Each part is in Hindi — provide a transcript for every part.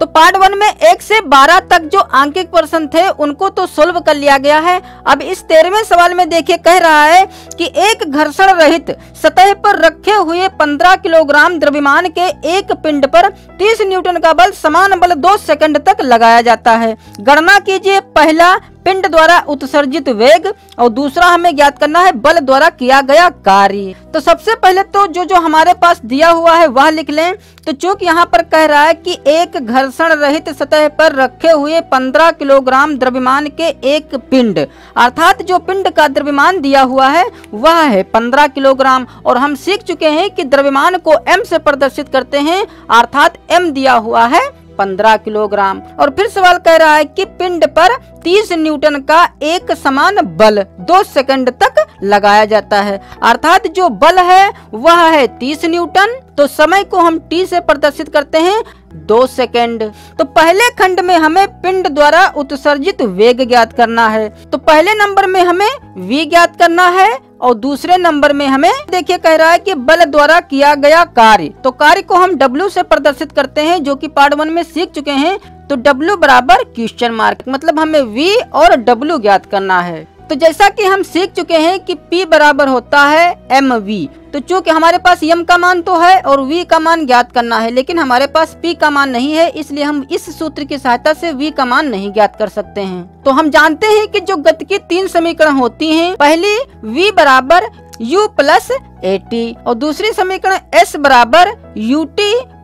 तो पार्ट 1 में 1 से 12 तक जो आंकिक प्रश्न थे उनको तो सोल्व कर लिया गया है। अब इस 13वें सवाल में देखिए कह रहा है कि एक घर्षण रहित सतह पर रखे हुए 15 किलोग्राम द्रव्यमान के एक पिंड पर 30 न्यूटन का बल समान बल 2 सेकंड तक लगाया जाता है। गणना कीजिए पहला पिंड द्वारा उत्सर्जित वेग और दूसरा हमें ज्ञात करना है बल द्वारा किया गया कार्य। तो सबसे पहले तो जो हमारे पास दिया हुआ है वह लिख लें। तो चूंकि यहाँ पर कह रहा है कि एक घर्षण रहित सतह पर रखे हुए 15 किलोग्राम द्रव्यमान के एक पिंड, अर्थात जो पिंड का द्रव्यमान दिया हुआ है वह है 15 किलोग्राम। और हम सीख चुके हैं कि द्रव्यमान को m से प्रदर्शित करते हैं, अर्थात m दिया हुआ है 15 किलोग्राम। और फिर सवाल कह रहा है कि पिंड पर 30 न्यूटन का एक समान बल 2 सेकंड तक लगाया जाता है, अर्थात जो बल है वह है 30 न्यूटन। तो समय को हम t से प्रदर्शित करते हैं 2 सेकंड। तो पहले खंड में हमें पिंड द्वारा उत्सर्जित वेग ज्ञात करना है। तो पहले नंबर में हमें v ज्ञात करना है और दूसरे नंबर में हमें देखिए कह रहा है कि बल द्वारा किया गया कार्य। तो कार्य को हम w से प्रदर्शित करते हैं, जो कि पार्ट 1 में सीख चुके हैं। तो w बराबर क्वेश्चन मार्क, मतलब हमें v और w ज्ञात करना है। तो जैसा कि हम सीख चुके हैं कि p बराबर होता है mv। तो चूंकि हमारे पास m का मान तो है और v का मान ज्ञात करना है, लेकिन हमारे पास p का मान नहीं है, इसलिए हम इस सूत्र की सहायता से v का मान नहीं ज्ञात कर सकते हैं। तो हम जानते हैं कि जो गति की 3 समीकरण होती हैं, पहली v बराबर u प्लस at और दूसरी समीकरण s बराबर ut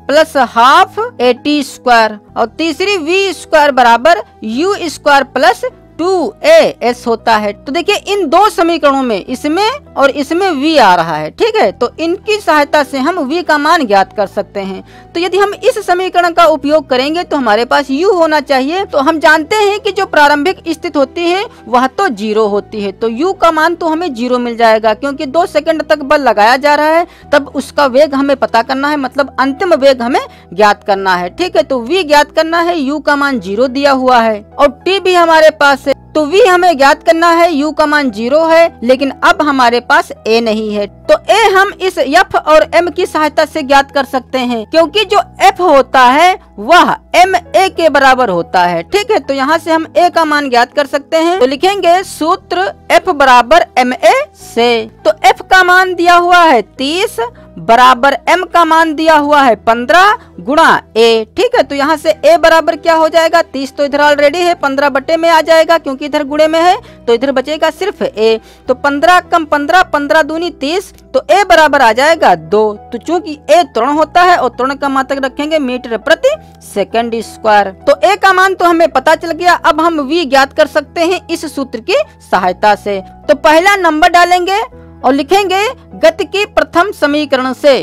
plus half at square और तीसरी v स्क्वायर बराबर u स्क्वायर प्लस 2as होता है। तो देखिए इन दो समीकरणों में इसमें और इसमें v आ रहा है, ठीक है। तो इनकी सहायता से हम v का मान ज्ञात कर सकते हैं। तो यदि हम इस समीकरण का उपयोग करेंगे तो हमारे पास u होना चाहिए। तो हम जानते हैं कि जो प्रारंभिक स्थिति होती है वह तो 0 होती है, तो u का मान तो हमें 0 मिल जाएगा, क्योंकि 2 सेकंड तक बल लगाया जा रहा है, तब उसका वेग हमें पता करना है, मतलब अंतिम वेग हमें ज्ञात करना है, ठीक है। तो v ज्ञात करना है, u का मान 0 दिया हुआ है और t भी हमारे पास है। तो v हमें ज्ञात करना है, u का मान 0 है, लेकिन अब हमारे पास a नहीं है। तो a हम इस f और m की सहायता से ज्ञात कर सकते हैं, क्योंकि जो f होता है वह ma के बराबर होता है, ठीक है। तो यहाँ से हम a का मान ज्ञात कर सकते हैं। तो लिखेंगे सूत्र f बराबर ma से। तो f का मान दिया हुआ है 30 बराबर m का मान दिया हुआ है 15 गुणा a, ठीक है। तो यहाँ से a बराबर क्या हो जाएगा, 30 तो इधर ऑलरेडी है, 15 बटे में आ जाएगा, क्योंकि इधर गुणे में है, तो इधर बचेगा सिर्फ a। तो 15 कम 15, 15 दूनी 30, तो a बराबर आ जाएगा 2। तो चूंकि a त्वरण होता है और त्वरण का मात्रक रखेंगे मीटर प्रति सेकंड स्क्वायर। तो a का मान तो हमें पता चल गया। अब हम v ज्ञात कर सकते हैं इस सूत्र की सहायता से। तो पहला नंबर डालेंगे और लिखेंगे गति की प्रथम समीकरण से।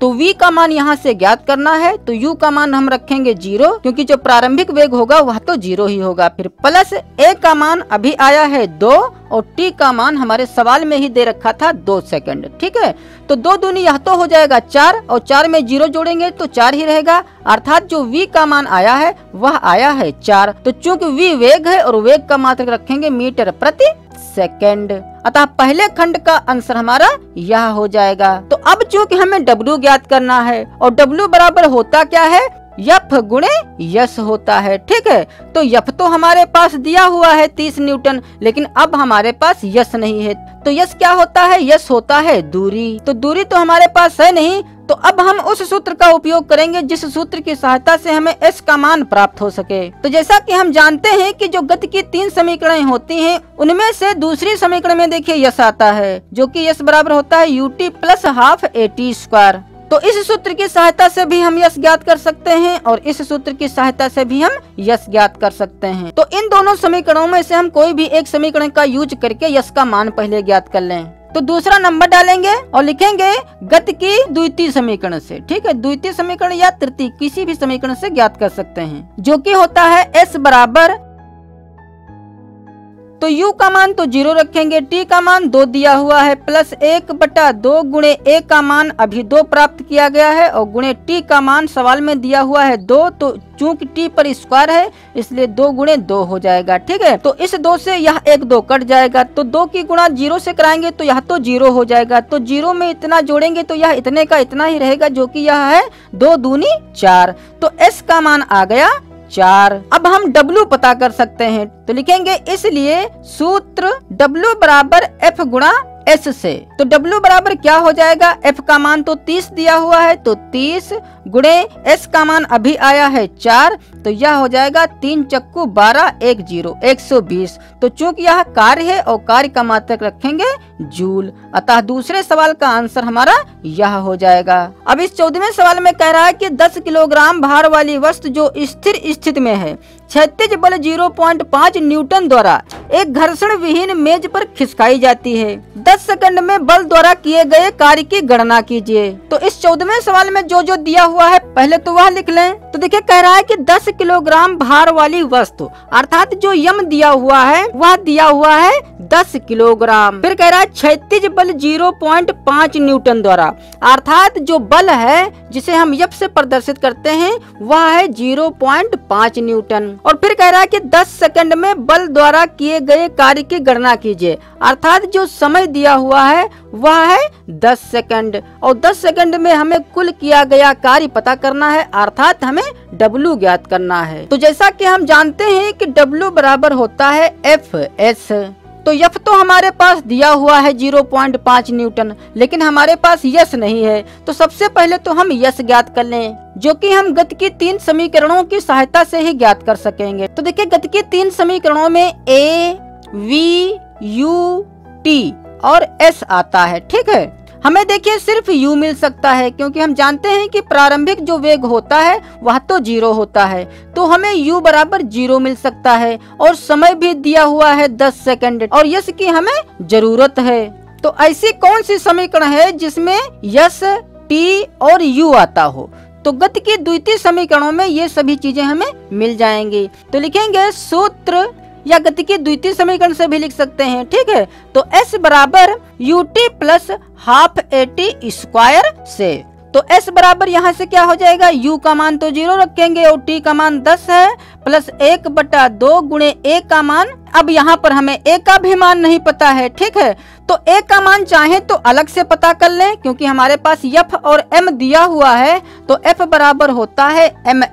तो v का मान यहाँ से ज्ञात करना है, तो u का मान हम रखेंगे 0, क्योंकि जो प्रारंभिक वेग होगा वह तो 0 ही होगा। फिर प्लस a का मान अभी आया है 2 और t का मान हमारे सवाल में ही दे रखा था 2 सेकंड, ठीक है। तो 2 दूनी यह तो हो जाएगा 4 और 4 में 0 जोड़ेंगे तो 4 ही रहेगा, अर्थात जो v का मान आया है वह आया है 4। तो चूंकि v वेग है और वेग का मात्रक रखेंगे मीटर प्रति सेकंड, अतः पहले खंड का आंसर हमारा यह हो जाएगा। तो अब चूंकि हमें w ज्ञात करना है और w बराबर होता क्या है, यफ गुणे यश होता है, ठीक है। तो यफ तो हमारे पास दिया हुआ है 30 न्यूटन, लेकिन अब हमारे पास यश नहीं है। तो यश क्या होता है, यश होता है दूरी। तो दूरी तो हमारे पास है नहीं, तो अब हम उस सूत्र का उपयोग करेंगे जिस सूत्र की सहायता से हमें s का मान प्राप्त हो सके। तो जैसा कि हम जानते हैं कि जो गति की 3 समीकरण होती हैं, उनमें से दूसरी समीकरण में देखिए यश आता है, जो कि यश बराबर होता है ut plus half at square. तो इस सूत्र की सहायता से भी हम यश ज्ञात कर सकते हैं और इस सूत्र की सहायता से भी हम यश ज्ञात कर सकते हैं। तो इन दोनों समीकरणों में से हम कोई भी एक समीकरण का यूज करके यश का मान पहले ज्ञात कर लें। तो दूसरा नंबर डालेंगे और लिखेंगे गति की द्वितीय समीकरण से, ठीक है। द्वितीय समीकरण या तृतीय किसी भी समीकरण से ज्ञात कर सकते हैं, जो कि होता है s बराबर तो u का मान तो 0 रखेंगे, t का मान 2 दिया हुआ है, प्लस 1/2 गुणे a का मान अभी 2 प्राप्त किया गया है और गुणे t का मान सवाल में दिया हुआ है 2, तो चूंकि t पर स्क्वायर है इसलिए 2 गुणे 2 हो जाएगा। ठीक है, तो इस 2 से यह 1 2 कट जाएगा, तो 2 की गुणा 0 से कराएंगे तो यह तो 0 हो जाएगा, तो 0 में इतना जोड़ेंगे तो यह इतने का इतना ही रहेगा, जो कि यह है 2 दूनी 4, तो s का मान आ गया 4। अब हम W पता कर सकते हैं, तो लिखेंगे इसलिए सूत्र W बराबर F गुणा S से, तो W बराबर क्या हो जाएगा, F का मान तो 30 दिया हुआ है, तो 30 गुणे S का मान अभी आया है 4, तो यह हो जाएगा 3 चक्कू 12 1 0 120। तो चूंकि यह कार्य है और कार्य का मात्रक रखेंगे जूल, अतः दूसरे सवाल का आंसर हमारा यह हो जाएगा। अब इस 14वें सवाल में कह रहा है कि 10 किलोग्राम भार वाली वस्तु जो स्थिर स्थिति में है, क्षैतिज बल 0.5 न्यूटन द्वारा एक घर्षण विहीन मेज पर खिसकाई जाती है। 10 सेकंड में बल द्वारा किए गए कार्य की गणना कीजिए। तो इस 14वें सवाल में जो जो दिया हुआ है पहले तो वह लिख लें। तो देखिए कह रहा है कि 10 किलोग्राम भार वाली वस्तु, अर्थात जो यम दिया हुआ है वह दिया हुआ है 10 किलोग्राम। फिर कह रहा है क्षैतिज बल 0.5 न्यूटन द्वारा, अर्थात जो बल है जिसे हम यप से प्रदर्शित करते हैं वह है 0.5 न्यूटन। और फिर कह रहा है कि 10 सेकंड में बल द्वारा किए गए कार्य की गणना कीजिए, अर्थात जो समय दिया हुआ है वह है 10 सेकंड, और 10 सेकंड में हमें कुल किया गया कार्य पता करना है, अर्थात हमें W ज्ञात करना है। तो जैसा कि हम जानते हैं कि W बराबर होता है Fs, तो F तो हमारे पास दिया हुआ है 0.5 न्यूटन, लेकिन हमारे पास यस नहीं है, तो सबसे पहले तो हम यस ज्ञात कर लें, जो कि हम गति की 3 समीकरणों की सहायता से ही ज्ञात कर सकेंगे। तो देखिए गति के 3 समीकरणों में A, V, U, T और S आता है। ठीक है, हमें देखिए सिर्फ u मिल सकता है, क्योंकि हम जानते हैं कि प्रारंभिक जो वेग होता है वह तो 0 होता है, तो हमें u बराबर 0 मिल सकता है, और समय भी दिया हुआ है 10 सेकंड, और यस की हमें जरूरत है। तो ऐसी कौन सी समीकरण है जिसमें यस, t और u आता हो? तो गति की द्वितीय समीकरणों में ये सभी चीजें हमें मिल जाएंगी। तो लिखेंगे सूत्र, या गति की द्वितीय समीकरण से भी लिख सकते हैं। ठीक है, तो S बराबर ut plus half AT square से, तो S बराबर यहाँ से क्या हो जाएगा, u का मान तो 0 रखेंगे और t का मान 10 है, प्लस 1/2 गुणे a का मान, अब यहाँ पर हमें a का भी मान नहीं पता है। ठीक है, तो a का मान चाहे तो अलग से पता कर लें, क्योंकि हमारे पास f और m दिया हुआ है, तो f बराबर होता है ma,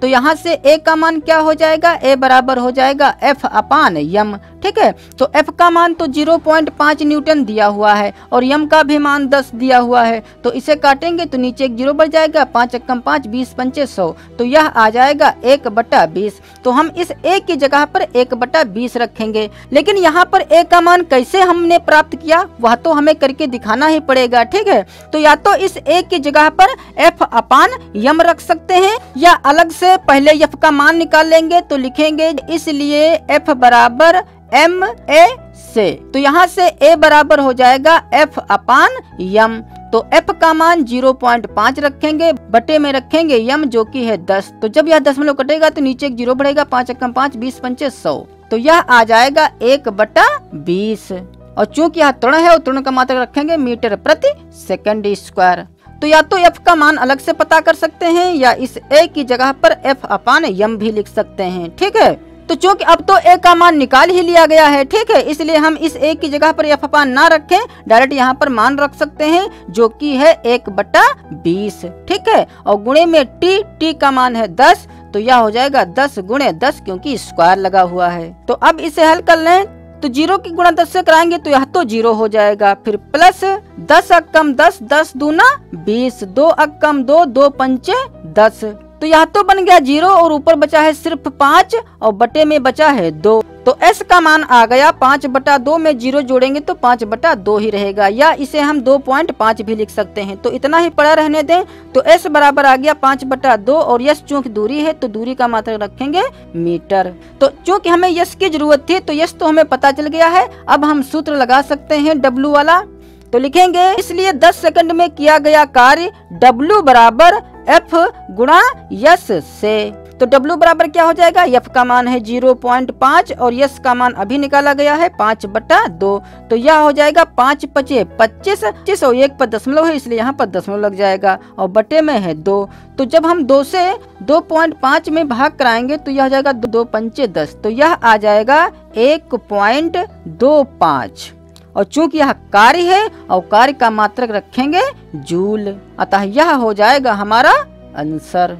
तो यहाँ से a का मान क्या हो जाएगा, a बराबर हो जाएगा f अपान यम। ठीक है, तो f का मान तो 0.5 न्यूटन दिया हुआ है और m का भी मान 10 दिया हुआ है, तो इसे काटेंगे तो नीचे एक 0 बढ़ जाएगा, 5 एकम 5 20 पंचे 100, तो यह आ जाएगा 1/20। तो हम इस a की जगह पर 1/20 रखेंगे, लेकिन यहाँ पर a का मान कैसे हमने प्राप्त किया वह तो हमें करके दिखाना ही पड़ेगा। ठीक है, तो या तो इस a की जगह पर f अपान यम रख सकते हैं, या अलग से पहले f का मान निकाल लेंगे, तो लिखेंगे इसलिए f बराबर ma से, तो यहाँ से a बराबर हो जाएगा f अपान यम, तो f का मान 0.5 रखेंगे, बटे में रखेंगे यम जो कि है 10, तो जब यह दशमलव कटेगा तो नीचे एक 0 बढ़ेगा, 5 एकम 5 20 पंचे 100, तो यह आ जाएगा 1/20। और चूंकि यह तृण है और तृण का मात्रक रखेंगे मीटर प्रति सेकंड स्क्वायर। तो या तो f का मान अलग से पता कर सकते हैं, या इस a की जगह पर f अपान यम भी लिख सकते हैं। ठीक है, तो चूंकि अब तो a का मान निकाल ही लिया गया है, ठीक है, इसलिए हम इस a की जगह पर f अपान ना रखें, डायरेक्ट यहाँ पर मान रख सकते हैं जो कि है 1/20। ठीक है, और गुणे में t का मान है 10, तो यह हो जाएगा 10 गुणे 10, क्योंकि स्क्वायर लगा हुआ है। तो अब इसे हल कर लें, तो 0 की गुणा 10 से कराएंगे तो यह तो 0 हो जाएगा, फिर प्लस 10 अक्कम 10 10 दूना 20, 2 अक्कम 2 2 पंचे 10, तो यह तो बन गया 0 और ऊपर बचा है सिर्फ 5 और बटे में बचा है 2, तो s का मान आ गया 5/2 में 0 जोड़ेंगे तो 5/2 ही रहेगा, या इसे हम 2.5 भी लिख सकते हैं। तो इतना ही पड़ा रहने दें, तो s बराबर आ गया 5/2 और यस चूंकि दूरी है तो दूरी का मात्रक रखेंगे मीटर। तो चूंकि हमें यस की जरूरत थी तो यस तो हमें पता चल गया है, अब हम सूत्र लगा सकते हैं W वाला। तो लिखेंगे इसलिए 10 सेकंड में किया गया कार्य W बराबर F गुणा यस से, तो W बराबर क्या हो जाएगा, F का मान है 0.5 और S का मान अभी निकाला गया है 5/2। तो यह हो जाएगा 5 पचे 25 और 1 पर दशमलव है इसलिए यहाँ पर दशमलव लग जाएगा और बटे में है 2। तो जब हम 2 से 2.5 में भाग कराएंगे तो यह हो जाएगा 2 पंचे 10, तो यह आ जाएगा 1.25। और चूंकि यह कार्य है और कार्य का मात्रक रखेंगे जूल, अतः यह हो जाएगा हमारा आंसर।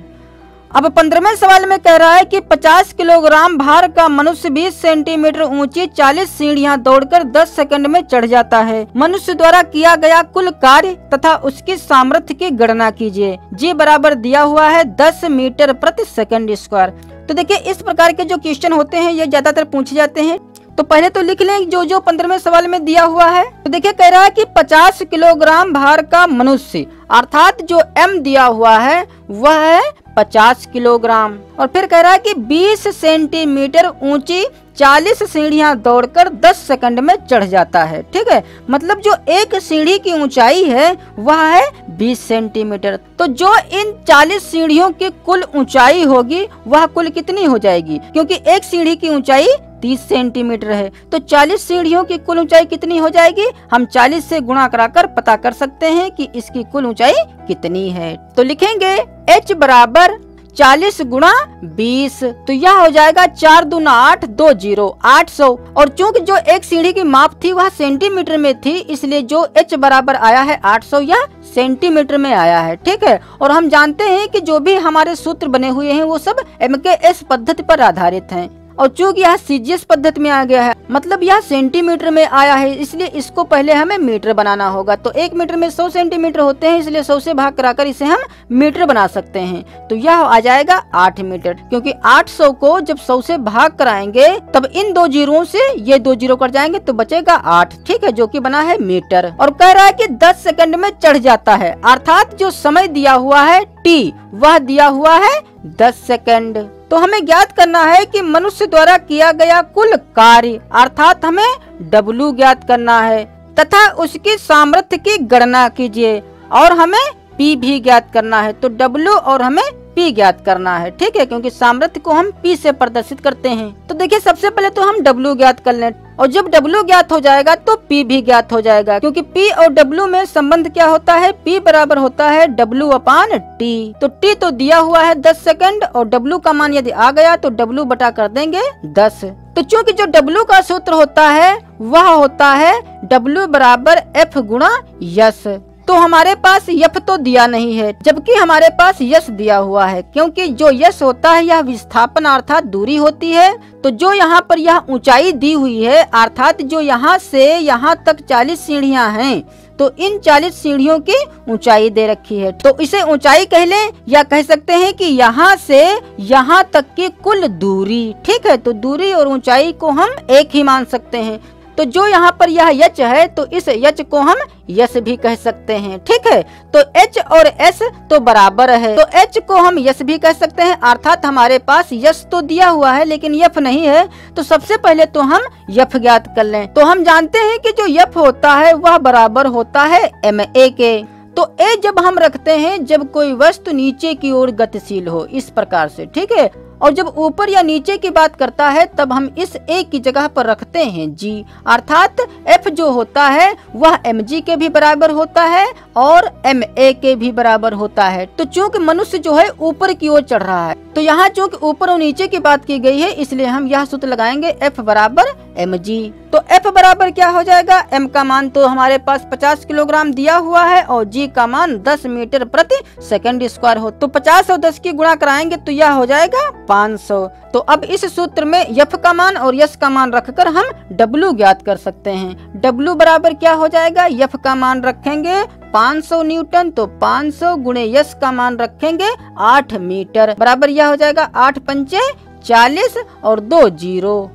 अब 15वें सवाल में कह रहा है कि 50 किलोग्राम भार का मनुष्य 20 सेंटीमीटर ऊंची 40 सीढ़ियां दौड़कर 10 सेकंड में चढ़ जाता है। मनुष्य द्वारा किया गया कुल कार्य तथा उसकी सामर्थ्य की गणना कीजिए। जी बराबर दिया हुआ है 10 मीटर प्रति सेकंड स्क्वायर। तो देखिए इस प्रकार के जो क्वेश्चन होते हैं ये ज्यादातर पूछे जाते हैं। तो पहले तो लिख लें जो 15वें सवाल में दिया हुआ है। तो देखिए कह रहा है कि 50 किलोग्राम भार का मनुष्य, अर्थात जो M दिया हुआ है वह है 50 किलोग्राम। और फिर कह रहा है कि 20 सेंटीमीटर ऊंची 40 सीढ़ियां दौड़कर 10 सेकंड में चढ़ जाता है। ठीक है, मतलब जो एक सीढ़ी की ऊंचाई है वह है 20 सेंटीमीटर। तो जो इन 40 सीढ़ियों की कुल ऊंचाई होगी वह कुल कितनी हो जाएगी, क्योंकि एक सीढ़ी की ऊंचाई 30 सेंटीमीटर है। तो 40 सीढ़ियों की कुल ऊंचाई कितनी हो जाएगी, हम 40 से गुणा कराकर पता कर सकते हैं कि इसकी कुल ऊंचाई कितनी है। तो लिखेंगे H बराबर 40 गुणा 20, तो यह हो जाएगा 4 दूना 8 2 0 800। और चूंकि जो एक सीढ़ी की माप थी वह सेंटीमीटर में थी इसलिए जो H बराबर आया है 800 यह सेंटीमीटर में आया है। ठीक है, और हम जानते हैं कि जो भी हमारे सूत्र बने हुए हैं वो सब MKS पद्धति पर आधारित हैं। और चूंकि यह CGS पद्धति में आ गया है मतलब यह सेंटीमीटर में आया है इसलिए इसको पहले हमें मीटर बनाना होगा। तो 1 मीटर में 100 सेंटीमीटर होते हैं इसलिए 100 से भाग कराकर इसे हम मीटर बना सकते हैं। तो यह आ जाएगा 8 मीटर, क्योंकि 800 को जब 100 से भाग कराएंगे तब इन 2 जीरो से ये 2 जीरो कट जाएंगे तो बचेगा 8। ठीक है, जो कि बना है मीटर। और कह रहा है कि 10 सेकंड में चढ़ जाता है, अर्थात जो समय दिया हुआ है T वह दिया हुआ है 10 सेकंड। तो हमें ज्ञात करना है कि मनुष्य द्वारा किया गया कुल कार्य, अर्थात हमें W ज्ञात करना है तथा उसकी सामर्थ्य की गणना कीजिए और हमें P भी ज्ञात करना है। तो W और हमें P ज्ञात करना है। ठीक है, क्योंकि सामर्थ्य को हम P से प्रदर्शित करते हैं। तो देखिए सबसे पहले तो हम W ज्ञात कर लें और जब W ज्ञात हो जाएगा तो P भी ज्ञात हो जाएगा, क्योंकि P और W में संबंध क्या होता है, P बराबर होता है W/T। तो T तो दिया हुआ है 10 सेकंड और W का मान यदि आ गया तो W बटा कर देंगे 10। तो चूंकि जो W का सूत्र होता है वह होता है W बराबर F गुणा यश। तो हमारे पास यफ तो दिया नहीं है जबकि हमारे पास यश दिया हुआ है, क्योंकि जो यश होता है यह विस्थापन अर्थात दूरी होती है। तो जो यहाँ पर यह ऊंचाई दी हुई है अर्थात जो यहाँ से यहाँ तक 40 सीढ़ियाँ हैं तो इन 40 सीढ़ियों की ऊंचाई दे रखी है। तो इसे ऊंचाई कह लें या कह सकते हैं कि यहाँ से यहाँ तक की कुल दूरी। ठीक है, तो दूरी और ऊंचाई को हम एक ही मान सकते हैं। तो जो यहाँ पर यह यच है तो इस यच को हम यश भी कह सकते हैं। ठीक है, तो H और S तो बराबर है तो H को हम यश भी कह सकते हैं, अर्थात हमारे पास यश तो दिया हुआ है लेकिन यफ नहीं है। तो सबसे पहले तो हम यफ ज्ञात कर लें। तो हम जानते हैं कि जो यफ होता है वह बराबर होता है ma के। तो A जब हम रखते हैं जब कोई वस्तु नीचे की ओर गतिशील हो इस प्रकार से। ठीक है, और जब ऊपर या नीचे की बात करता है तब हम इस A की जगह पर रखते हैं G, अर्थात F जो होता है वह mg के भी बराबर होता है और ma के भी बराबर होता है। तो चूंकि मनुष्य जो है ऊपर की ओर चढ़ रहा है तो यहाँ चूंकि ऊपर और नीचे की बात की गई है इसलिए हम यह सूत्र लगाएंगे F बराबर mg। तो F बराबर क्या हो जाएगा, m का मान तो हमारे पास 50 किलोग्राम दिया हुआ है और g का मान 10 मीटर प्रति सेकंड स्क्वायर हो। तो 50 और 10 की गुणा कराएंगे तो यह हो जाएगा 500। तो अब इस सूत्र में यफ का मान और यश का मान रखकर हम W ज्ञात कर सकते हैं। W बराबर क्या हो जाएगा, यफ का मान रखेंगे 500 न्यूटन तो 500 गुणे यश का मान रखेंगे 8 मीटर बराबर यह हो जाएगा 8 पंचे 40 और 2 जीरो।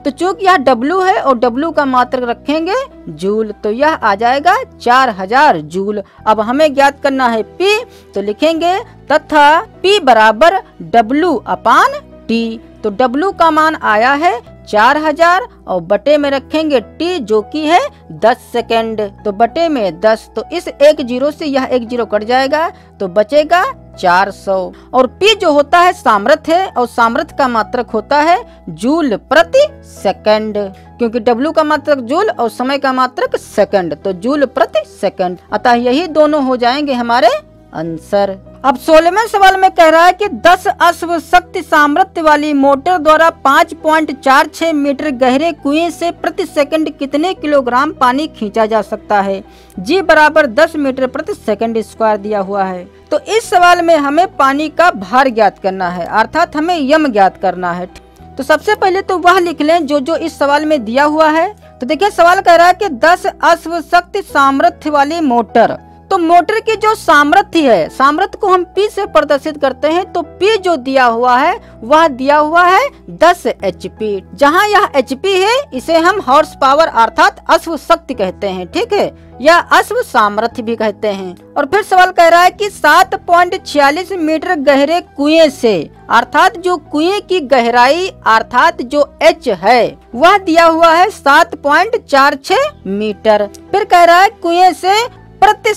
तो चूंकि यह W है और W का मात्रक रखेंगे जूल तो यह आ जाएगा 4000 जूल। अब हमें ज्ञात करना है P, तो लिखेंगे तथा P बराबर W/T। तो W का मान आया है 4000 और बटे में रखेंगे T जो कि है 10 सेकंड तो बटे में 10। तो इस 1 जीरो से यह 1 जीरो कट जाएगा तो बचेगा 400। और P जो होता है सामर्थ्य है और सामर्थ्य का मात्रक होता है जूल प्रति सेकंड, क्योंकि W का मात्रक जूल और समय का मात्रक सेकंड, तो जूल प्रति सेकंड। अतः यही दोनों हो जाएंगे हमारे आंसर। अब 16वें सवाल में कह रहा है कि 10 अश्व शक्ति सामर्थ्य वाली मोटर द्वारा 5.46 मीटर गहरे कुएं से प्रति सेकंड कितने किलोग्राम पानी खींचा जा सकता है। G बराबर 10 मीटर प्रति सेकंड स्क्वायर दिया हुआ है। तो इस सवाल में हमें पानी का भार ज्ञात करना है, अर्थात हमें यम ज्ञात करना है। तो सबसे पहले तो वह लिख लें जो इस सवाल में दिया हुआ है। तो देखिए सवाल कह रहा है कि 10 अश्व शक्ति सामर्थ्य वाली मोटर, तो मोटर की जो सामर्थ्य है, सामर्थ्य को हम P से प्रदर्शित करते हैं, तो P जो दिया हुआ है वह दिया हुआ है 10 HP। जहां यह HP है इसे हम हॉर्स पावर अर्थात अश्व शक्ति कहते हैं, ठीक है, या अश्व सामर्थ्य भी कहते हैं। और फिर सवाल कह रहा है कि 7.46 मीटर गहरे कुएं से, अर्थात जो कुएं की गहराई अर्थात जो H है वह दिया हुआ है 7.46 मीटर। फिर कह रहा है कुएं से प्रति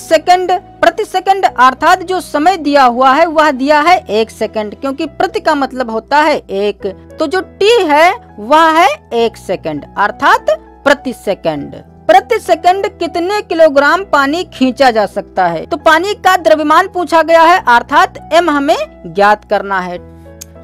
सेकंड अर्थात जो समय दिया हुआ है वह दिया है 1 सेकंड, क्योंकि प्रति का मतलब होता है 1, तो जो T है वह है 1 सेकंड अर्थात प्रति सेकंड। प्रति सेकंड कितने किलोग्राम पानी खींचा जा सकता है। तो पानी का द्रव्यमान पूछा गया है अर्थात M हमें ज्ञात करना है।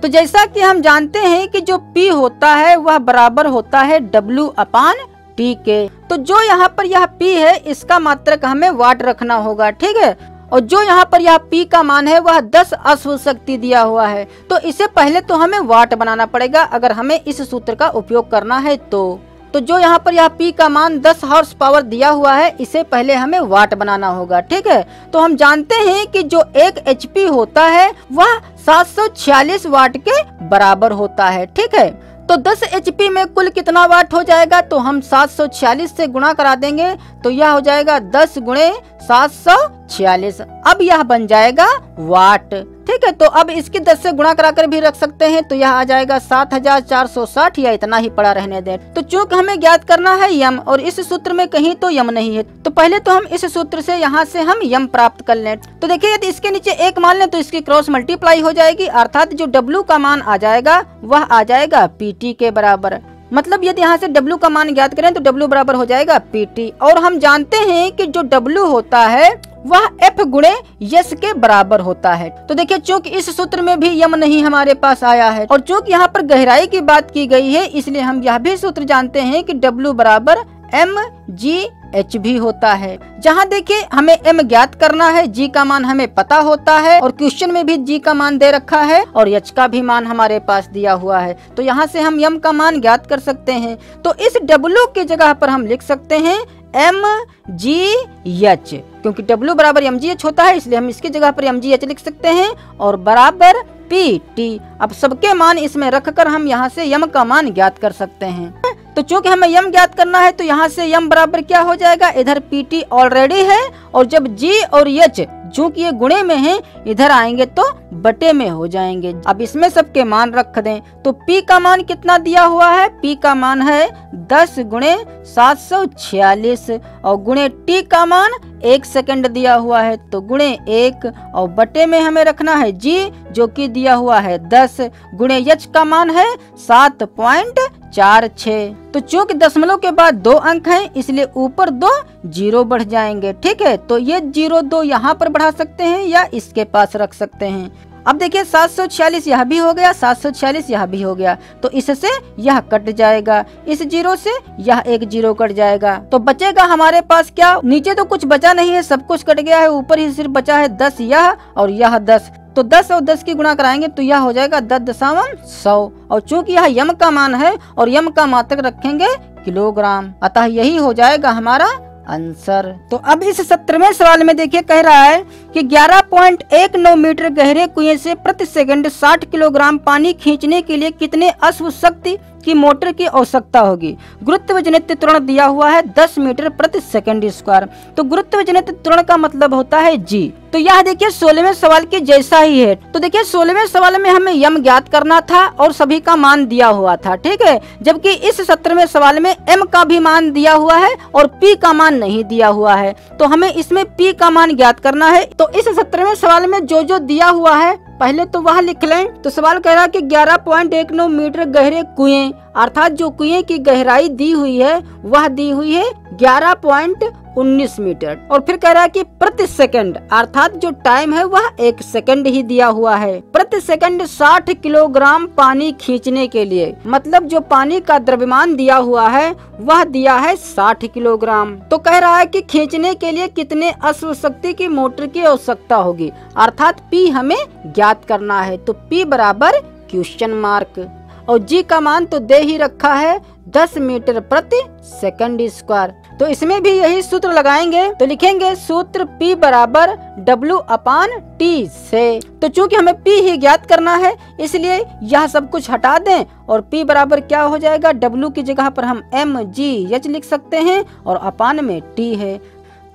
तो जैसा कि हम जानते हैं कि जो P होता है वह बराबर होता है W/T के। तो जो यहाँ पर यह P है इसका मात्रक हमें वाट रखना होगा, ठीक है, और जो यहाँ पर यह P का मान है वह 10 अश्व शक्ति दिया हुआ है, तो इसे पहले तो हमें वाट बनाना पड़ेगा अगर हमें इस सूत्र का उपयोग करना है। तो जो यहाँ पर यह P का मान 10 हॉर्स पावर दिया हुआ है इसे पहले हमें वाट बनाना होगा, ठीक है। तो हम जानते हैं कि जो 1 HP होता है वह 746 वाट के बराबर होता है, ठीक है। तो 10 HP में कुल कितना वाट हो जाएगा, तो हम 746 से गुणा करा देंगे तो यह हो जाएगा 10 गुणे 746। अब यह बन जाएगा वाट, ठीक है। तो अब इसकी 10 से गुणा कराकर भी रख सकते हैं, तो यह आ जाएगा 7460 या इतना ही पड़ा रहने दें। तो चूंकि हमें ज्ञात करना है यम और इस सूत्र में कहीं तो यम नहीं है, तो पहले तो हम इस सूत्र से यहाँ से हम यम प्राप्त कर लें। तो देखिए यदि इसके नीचे 1 मान लें तो इसकी क्रॉस मल्टीप्लाई हो जाएगी, अर्थात जो W का मान आ जाएगा वह आ जाएगा PT के बराबर। मतलब यदि यहाँ से W का मान ज्ञात करें तो W बराबर हो जाएगा PT। और हम जानते हैं कि जो W होता है वह F गुणे यश के बराबर होता है। तो देखिए चूंकि इस सूत्र में भी यम नहीं हमारे पास आया है और चूंकि यहाँ पर गहराई की बात की गई है इसलिए हम यह भी सूत्र जानते हैं कि W बराबर mgh भी होता है। जहाँ देखिए हमें m ज्ञात करना है, g का मान हमें पता होता है और क्वेश्चन में भी g का मान दे रखा है और h का भी मान हमारे पास दिया हुआ है, तो यहाँ से हम m का मान ज्ञात कर सकते हैं। तो इस w की जगह पर हम लिख सकते हैं mgh, क्योंकि w बराबर mgh होता है इसलिए हम इसकी जगह पर mgh लिख सकते हैं और बराबर pt। अब सबके मान इसमें रखकर हम यहाँ से यम का मान ज्ञात कर सकते हैं। तो चूंकि हमें यम ज्ञात करना है तो यहाँ से यम बराबर क्या हो जाएगा, इधर pt ऑलरेडी है और जब g और h चूंकि ये गुणे में है इधर आएंगे तो बटे में हो जाएंगे। अब इसमें सबके मान रख दें तो p का मान कितना दिया हुआ है, p का मान है 10 गुणे 746 और गुणे t का मान 1 सेकंड दिया हुआ है तो गुणे 1 और बटे में हमें रखना है g जो कि दिया हुआ है 10 गुणे h का मान है 7.46। तो चूंकि दशमलव के बाद 2 अंक हैं इसलिए ऊपर 2 जीरो बढ़ जाएंगे, ठीक है। तो ये 0 2 यहाँ पर बढ़ा सकते हैं या इसके पास रख सकते हैं। अब देखिए 746 यह भी हो गया, 746 यह भी हो गया, तो इससे यह कट जाएगा, इस 0 से यह एक 0 कट जाएगा। तो बचेगा हमारे पास क्या, नीचे तो कुछ बचा नहीं है, सब कुछ कट गया है, ऊपर ही सिर्फ बचा है 10 यह और यह 10। तो 10 और 10 की गुणा कराएंगे तो यह हो जाएगा 10.100 और चूंकि यह यम का मान है और यम का मात्रक रखेंगे किलोग्राम, अतः यही हो जाएगा हमारा आंसर। तो अब इस 17वें सवाल में देखिए कह रहा है कि 11.19 मीटर गहरे कुएं से प्रति सेकंड 60 किलोग्राम पानी खींचने के लिए कितने अश्व शक्ति की मोटर की आवश्यकता होगी। गुरुत्वजनित त्वरण दिया हुआ है 10 मीटर प्रति सेकंड स्क्वायर। तो गुरुत्वजनित त्वरण का मतलब होता है जी। तो यह देखिए 16वें सवाल के जैसा ही है। तो देखिए 16वें सवाल में हमें यम ज्ञात करना था और सभी का मान दिया हुआ था, ठीक है। जबकि इस 17वें सवाल में एम का भी मान दिया हुआ है और पी का मान नहीं दिया हुआ है। तो हमें इसमें पी का मान ज्ञात करना है। तो इस 17वें सवाल में जो जो दिया हुआ है पहले तो वह लिख लें। तो सवाल कह रहा है कि 11.19 मीटर गहरे कुएं, अर्थात जो कुएं की गहराई दी हुई है वह दी हुई है 11.19 मीटर। और फिर कह रहा है कि प्रति सेकंड, अर्थात जो टाइम है वह 1 सेकंड ही दिया हुआ है। प्रति सेकंड 60 किलोग्राम पानी खींचने के लिए, मतलब जो पानी का द्रव्यमान दिया हुआ है वह दिया है 60 किलोग्राम। तो कह रहा है कि खींचने के लिए कितने अश्व शक्ति की मोटर की आवश्यकता होगी, अर्थात पी हमें ज्ञात करना है। तो पी बराबर क्वेश्चन मार्क, और जी का मान तो दे ही रखा है 10 मीटर प्रति सेकंड स्क्वायर। तो इसमें भी यही सूत्र लगाएंगे। तो लिखेंगे सूत्र P बराबर W/T से। तो चूंकि हमें P ही ज्ञात करना है इसलिए यह सब कुछ हटा दें और P बराबर क्या हो जाएगा, W की जगह पर हम mgh लिख सकते हैं और अपान में T है।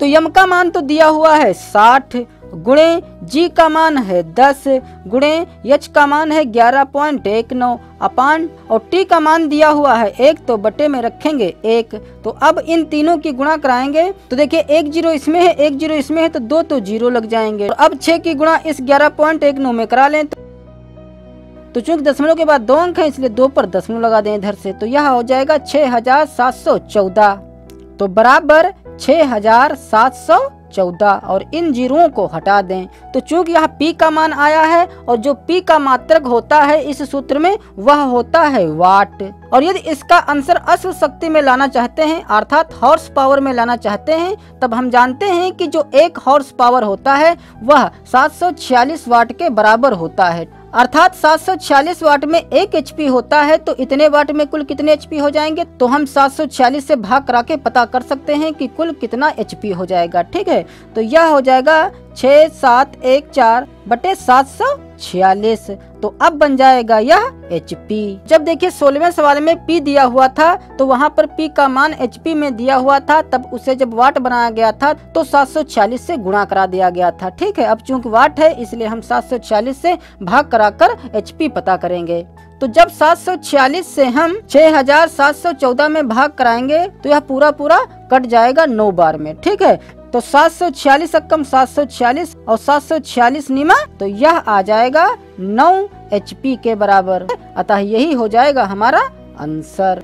तो यम का मान तो दिया हुआ है 60 गुणे जी का मान है 10 गुणे एच का मान है 11.19 अपान और टी का मान दिया हुआ है 1, तो बटे में रखेंगे 1। तो अब इन तीनों की गुणा कराएंगे। तो देखिए 1 0 इसमें है, 1 0 इसमें है, तो 2 तो 0 लग जाएंगे। तो अब 6 की गुणा इस 11.19 में करा लें। तो चूंकि दशमलव के बाद 2 अंक है इसलिए 2 पर दशमलव लगा दें इधर से। तो यह हो जाएगा 6714। तो बराबर 6714 और इन जीरों को हटा दें। तो चूंकि यहाँ P का मान आया है और जो P का मात्रक होता है इस सूत्र में वह होता है वाट। और यदि इसका आंसर अश्व शक्ति में लाना चाहते हैं अर्थात हॉर्स पावर में लाना चाहते हैं तब हम जानते हैं कि जो 1 हॉर्स पावर होता है वह 746 वाट के बराबर होता है। अर्थात 746 वाट में 1 HP होता है तो इतने वाट में कुल कितने HP हो जाएंगे। तो हम 746 से भाग करा के पता कर सकते हैं कि कुल कितना HP हो जाएगा, ठीक है। तो यह हो जाएगा 6714 बटे 746। तो अब बन जाएगा यह HP। जब देखिए 16वें सवाल में P दिया हुआ था तो वहाँ पर P का मान HP में दिया हुआ था, तब उसे जब वाट बनाया गया था तो 746 से गुणा करा दिया गया था, ठीक है। अब चूंकि वाट है इसलिए हम 746 से भाग कराकर HP पता करेंगे। तो जब 746 से हम 6714 में भाग कराएंगे तो यह पूरा कट जाएगा 9 बार में, ठीक है। तो 746 अक्कम 746 और 746 निमा, तो यह आ जाएगा 9 HP के बराबर। अतः यही हो जाएगा हमारा आंसर।